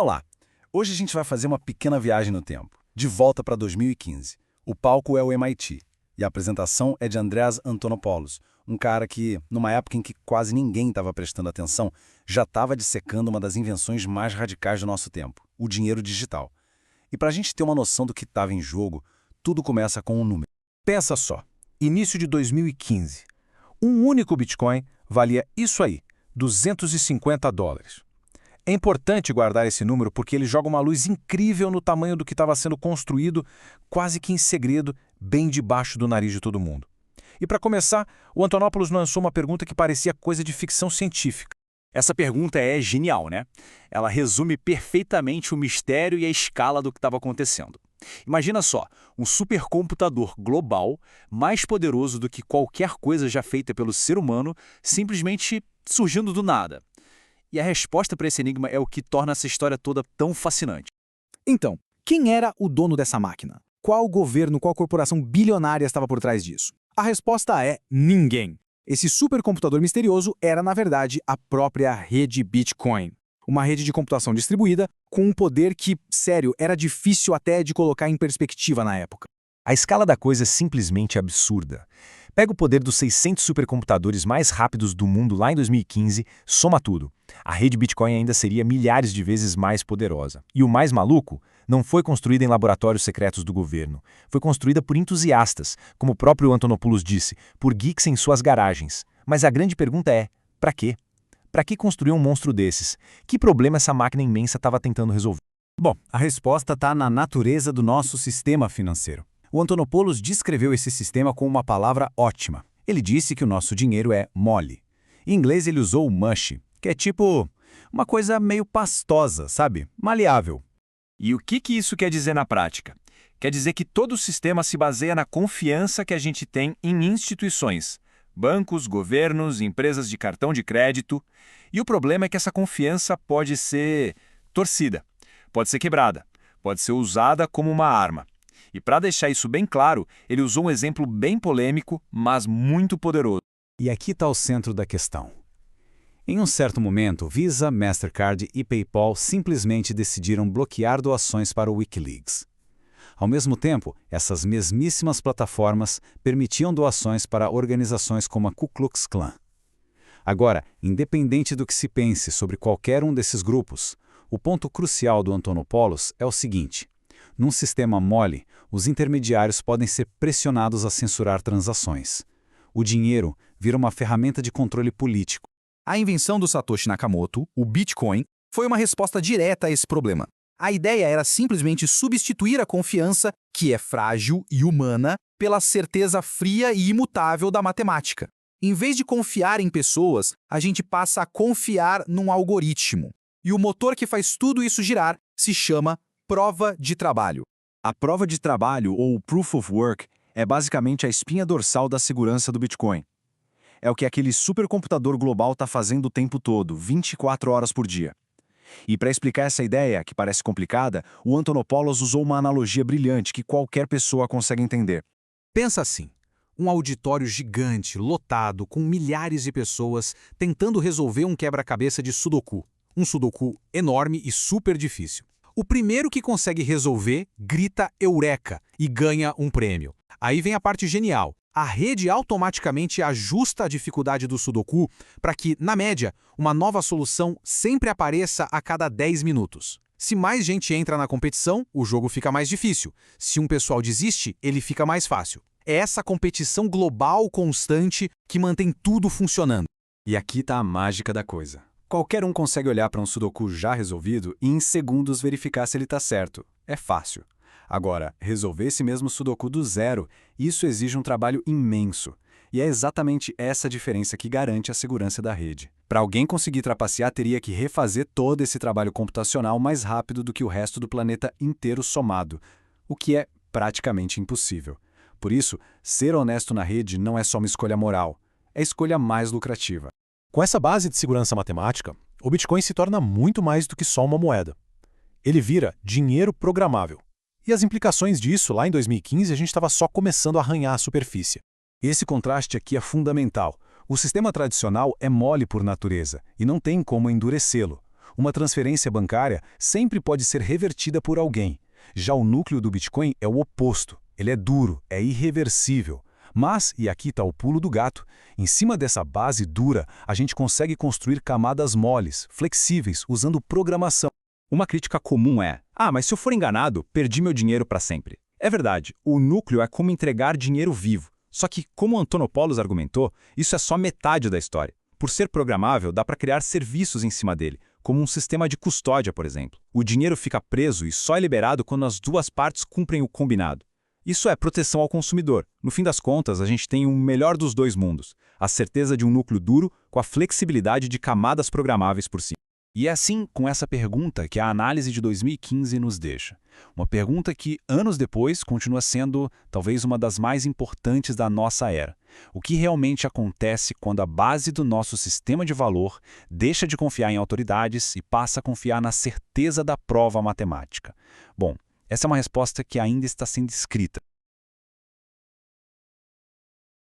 Olá! Hoje a gente vai fazer uma pequena viagem no tempo, de volta para 2015. O palco é o MIT, e a apresentação é de Andreas Antonopoulos, um cara que, numa época em que quase ninguém estava prestando atenção, já estava dissecando uma das invenções mais radicais do nosso tempo, o dinheiro digital. E para a gente ter uma noção do que estava em jogo, tudo começa com um número. Pensa só, início de 2015. Um único Bitcoin valia isso aí, $250. É importante guardar esse número porque ele joga uma luz incrível no tamanho do que estava sendo construído, quase que em segredo, bem debaixo do nariz de todo mundo. E para começar, o Antonopoulos lançou uma pergunta que parecia coisa de ficção científica. Essa pergunta é genial, né? Ela resume perfeitamente o mistério e a escala do que estava acontecendo. Imagina só, um supercomputador global, mais poderoso do que qualquer coisa já feita pelo ser humano, simplesmente surgindo do nada. E a resposta para esse enigma é o que torna essa história toda tão fascinante. Então, quem era o dono dessa máquina? Qual governo, qual corporação bilionária estava por trás disso? A resposta é ninguém. Esse supercomputador misterioso era, na verdade, a própria rede Bitcoin. Uma rede de computação distribuída com um poder que, sério, era difícil até de colocar em perspectiva na época. A escala da coisa é simplesmente absurda. Pega o poder dos 600 supercomputadores mais rápidos do mundo lá em 2015, soma tudo. A rede Bitcoin ainda seria milhares de vezes mais poderosa. E o mais maluco, não foi construída em laboratórios secretos do governo. Foi construída por entusiastas, como o próprio Antonopoulos disse, por geeks em suas garagens. Mas a grande pergunta é, para quê? Para que construir um monstro desses? Que problema essa máquina imensa estava tentando resolver? Bom, a resposta está na natureza do nosso sistema financeiro. O Antonopoulos descreveu esse sistema com uma palavra ótima. Ele disse que o nosso dinheiro é mole. Em inglês ele usou o mushy, que é tipo uma coisa meio pastosa, sabe? Maleável. E o que isso quer dizer na prática? Quer dizer que todo o sistema se baseia na confiança que a gente tem em instituições, bancos, governos, empresas de cartão de crédito. E o problema é que essa confiança pode ser torcida, pode ser quebrada, pode ser usada como uma arma. E para deixar isso bem claro, ele usou um exemplo bem polêmico, mas muito poderoso. E aqui está o centro da questão. Em um certo momento, Visa, Mastercard e PayPal simplesmente decidiram bloquear doações para o Wikileaks. Ao mesmo tempo, essas mesmíssimas plataformas permitiam doações para organizações como a Ku Klux Klan. Agora, independente do que se pense sobre qualquer um desses grupos, o ponto crucial do Antonopoulos é o seguinte: num sistema mole, os intermediários podem ser pressionados a censurar transações. O dinheiro vira uma ferramenta de controle político. A invenção do Satoshi Nakamoto, o Bitcoin, foi uma resposta direta a esse problema. A ideia era simplesmente substituir a confiança, que é frágil e humana, pela certeza fria e imutável da matemática. Em vez de confiar em pessoas, a gente passa a confiar num algoritmo. E o motor que faz tudo isso girar se chama prova de trabalho. A prova de trabalho, ou Proof of Work, é basicamente a espinha dorsal da segurança do Bitcoin. É o que aquele supercomputador global está fazendo o tempo todo, 24 horas por dia. E para explicar essa ideia, que parece complicada, o Antonopoulos usou uma analogia brilhante que qualquer pessoa consegue entender. Pensa assim, um auditório gigante, lotado, com milhares de pessoas, tentando resolver um quebra-cabeça de Sudoku. Um Sudoku enorme e super difícil. O primeiro que consegue resolver grita Eureka e ganha um prêmio. Aí vem a parte genial. A rede automaticamente ajusta a dificuldade do Sudoku para que, na média, uma nova solução sempre apareça a cada 10 minutos. Se mais gente entra na competição, o jogo fica mais difícil. Se um pessoal desiste, ele fica mais fácil. É essa competição global constante que mantém tudo funcionando. E aqui está a mágica da coisa. Qualquer um consegue olhar para um Sudoku já resolvido e em segundos verificar se ele está certo. É fácil. Agora, resolver esse mesmo Sudoku do zero, isso exige um trabalho imenso. E é exatamente essa diferença que garante a segurança da rede. Para alguém conseguir trapacear, teria que refazer todo esse trabalho computacional mais rápido do que o resto do planeta inteiro somado, o que é praticamente impossível. Por isso, ser honesto na rede não é só uma escolha moral, é a escolha mais lucrativa. Com essa base de segurança matemática, o Bitcoin se torna muito mais do que só uma moeda. Ele vira dinheiro programável. E as implicações disso, lá em 2015, a gente estava só começando a arranhar a superfície. Esse contraste aqui é fundamental. O sistema tradicional é mole por natureza e não tem como endurecê-lo. Uma transferência bancária sempre pode ser revertida por alguém. Já o núcleo do Bitcoin é o oposto. Ele é duro, é irreversível. Mas, e aqui está o pulo do gato, em cima dessa base dura, a gente consegue construir camadas moles, flexíveis, usando programação. Uma crítica comum é: mas se eu for enganado, perdi meu dinheiro para sempre. É verdade, o núcleo é como entregar dinheiro vivo. Só que, como Antonopoulos argumentou, isso é só metade da história. Por ser programável, dá para criar serviços em cima dele, como um sistema de custódia, por exemplo. O dinheiro fica preso e só é liberado quando as duas partes cumprem o combinado. Isso é proteção ao consumidor. No fim das contas, a gente tem o melhor dos dois mundos, a certeza de um núcleo duro com a flexibilidade de camadas programáveis por cima. E é assim, com essa pergunta, que a análise de 2015 nos deixa. Uma pergunta que, anos depois, continua sendo talvez uma das mais importantes da nossa era. O que realmente acontece quando a base do nosso sistema de valor deixa de confiar em autoridades e passa a confiar na certeza da prova matemática? Bom, essa é uma resposta que ainda está sendo escrita.